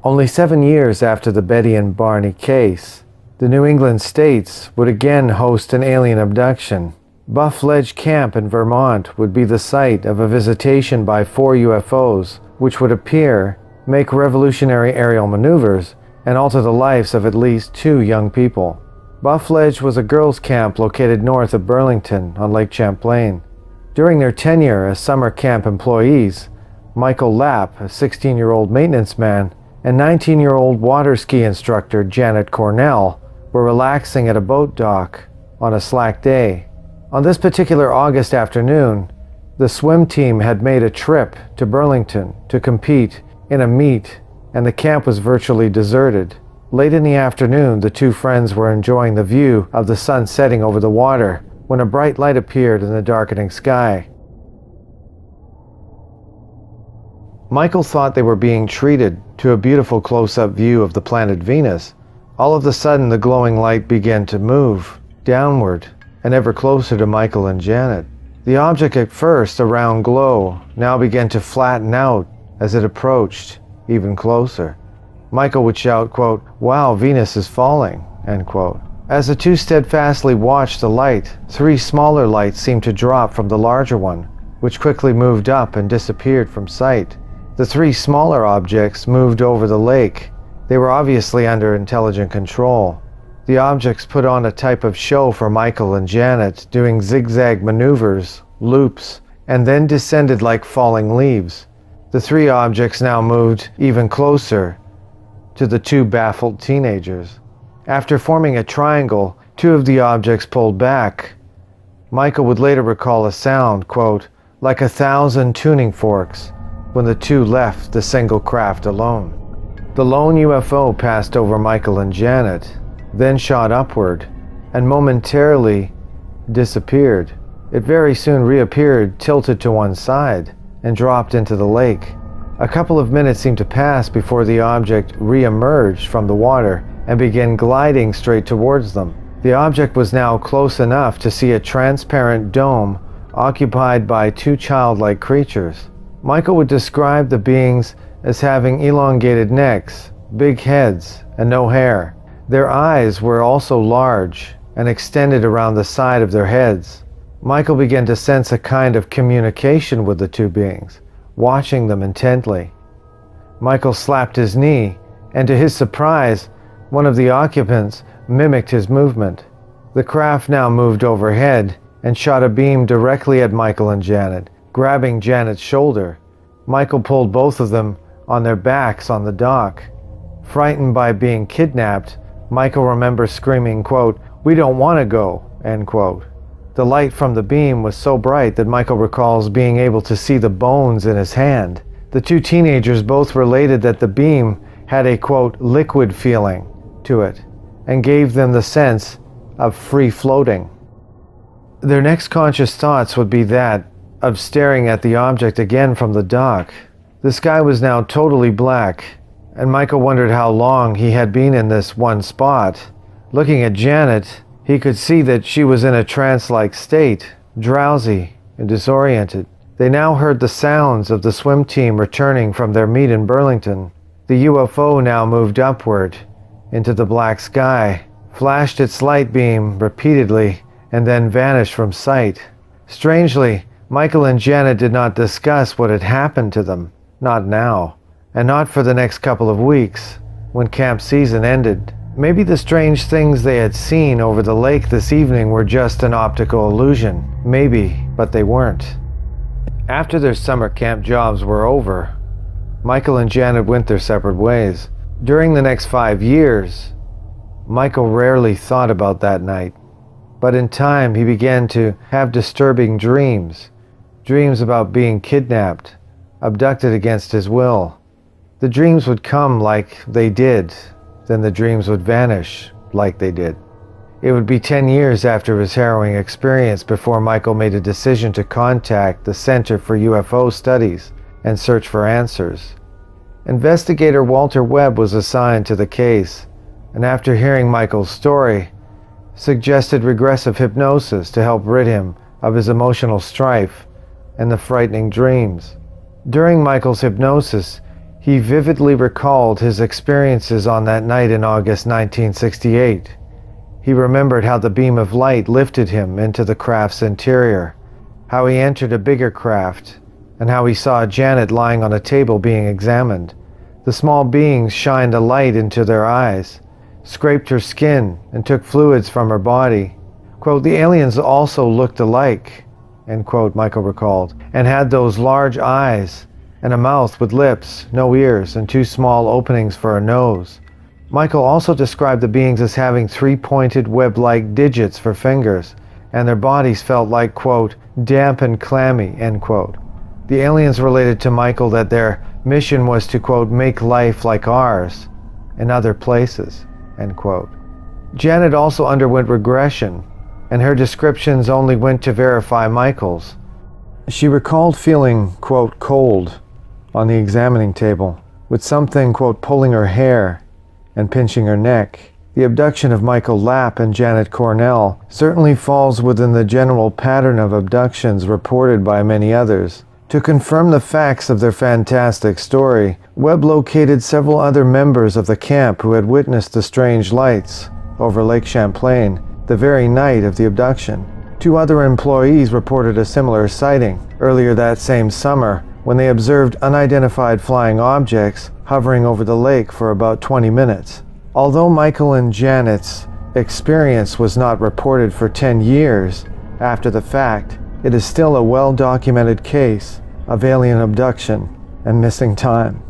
Only 7 years after the Betty and Barney case, the New England states would again host an alien abduction. Buff Ledge Camp in Vermont would be the site of a visitation by 4 UFOs, which would appear, make revolutionary aerial maneuvers, and alter the lives of at least 2 young people. Buff Ledge was a girls' camp located north of Burlington on Lake Champlain. During their tenure as summer camp employees, Michael Lapp, a 16-year-old maintenance man, and 19-year-old water ski instructor Janet Cornell were relaxing at a boat dock on a slack day. On this particular August afternoon, the swim team had made a trip to Burlington to compete in a meet, and the camp was virtually deserted. Late in the afternoon, the 2 friends were enjoying the view of the sun setting over the water when a bright light appeared in the darkening sky. Michael thought they were being treated to a beautiful close-up view of the planet Venus. All of a sudden, the glowing light began to move downward and ever closer to Michael and Janet. The object, at first a round glow, now began to flatten out as it approached even closer. Michael would shout, quote, "Wow, Venus is falling," end quote. As the 2 steadfastly watched the light, 3 smaller lights seemed to drop from the larger one, which quickly moved up and disappeared from sight. The 3 smaller objects moved over the lake. They were obviously under intelligent control. The objects put on a type of show for Michael and Janet, doing zigzag maneuvers, loops, and then descended like falling leaves. The 3 objects now moved even closer to the 2 baffled teenagers. After forming a triangle, 2 of the objects pulled back. Michael would later recall a sound, quote, "like 1,000 tuning forks," when the 2 left the single craft alone. The lone UFO passed over Michael and Janet, then shot upward, and momentarily disappeared. It very soon reappeared, tilted to one side, and dropped into the lake. A couple of minutes seemed to pass before the object re-emerged from the water and began gliding straight towards them. The object was now close enough to see a transparent dome occupied by 2 childlike creatures. Michael would describe the beings as having elongated necks, big heads, and no hair. Their eyes were also large and extended around the side of their heads. Michael began to sense a kind of communication with the 2 beings, watching them intently. Michael slapped his knee, and to his surprise, one of the occupants mimicked his movement. The craft now moved overhead and shot a beam directly at Michael and Janet, grabbing Janet's shoulder. Michael pulled both of them on their backs on the dock. Frightened by being kidnapped, Michael remembers screaming, quote, "We don't want to go," end quote. The light from the beam was so bright that Michael recalls being able to see the bones in his hand. The 2 teenagers both related that the beam had a, quote, "liquid feeling" to it, and gave them the sense of free floating. Their next conscious thoughts would be that of staring at the object again from the dock. The sky was now totally black, and Michael wondered how long he had been in this one spot. Looking at Janet, he could see that she was in a trance-like state, drowsy and disoriented. They now heard the sounds of the swim team returning from their meet in Burlington. The UFO now moved upward into the black sky, flashed its light beam repeatedly, and then vanished from sight. Strangely, Michael and Janet did not discuss what had happened to them, not now, and not for the next couple of weeks, when camp season ended. Maybe the strange things they had seen over the lake this evening were just an optical illusion. Maybe, but they weren't. After their summer camp jobs were over, Michael and Janet went their separate ways. During the next 5 years, Michael rarely thought about that night, but in time he began to have disturbing dreams about being kidnapped, abducted against his will. The dreams would come like they did, then the dreams would vanish like they did. It would be 10 years after his harrowing experience before Michael made a decision to contact the Center for UFO Studies and search for answers. Investigator Walter Webb was assigned to the case, and after hearing Michael's story, suggested regressive hypnosis to help rid him of his emotional strife and the frightening dreams. During Michael's hypnosis, He vividly recalled his experiences on that night in August 1968. He remembered how the beam of light lifted him into the craft's interior, how he entered a bigger craft, and how he saw Janet lying on a table being examined. The small beings shined a light into their eyes, scraped her skin, and took fluids from her body. Quote, "The aliens also looked alike," end quote, Michael recalled, "and had those large eyes and a mouth with lips, no ears, and two small openings for a nose." Michael also described the beings as having three-pointed web-like digits for fingers, and their bodies felt like, quote, "damp and clammy," end quote. The aliens related to Michael that their mission was to, quote, "make life like ours in other places," end quote. Janet also underwent regression, and her descriptions only went to verify Michael's. She recalled feeling, quote, "cold" on the examining table, with something, quote, "pulling her hair and pinching her neck." The abduction of Michael Lapp and Janet Cornell certainly falls within the general pattern of abductions reported by many others. To confirm the facts of their fantastic story, Webb located several other members of the camp who had witnessed the strange lights over Lake Champlain the very night of the abduction. 2 other employees reported a similar sighting earlier that same summer when they observed unidentified flying objects hovering over the lake for about 20 minutes. Although Michael and Janet's experience was not reported for 10 years after the fact, it is still a well-documented case of alien abduction and missing time.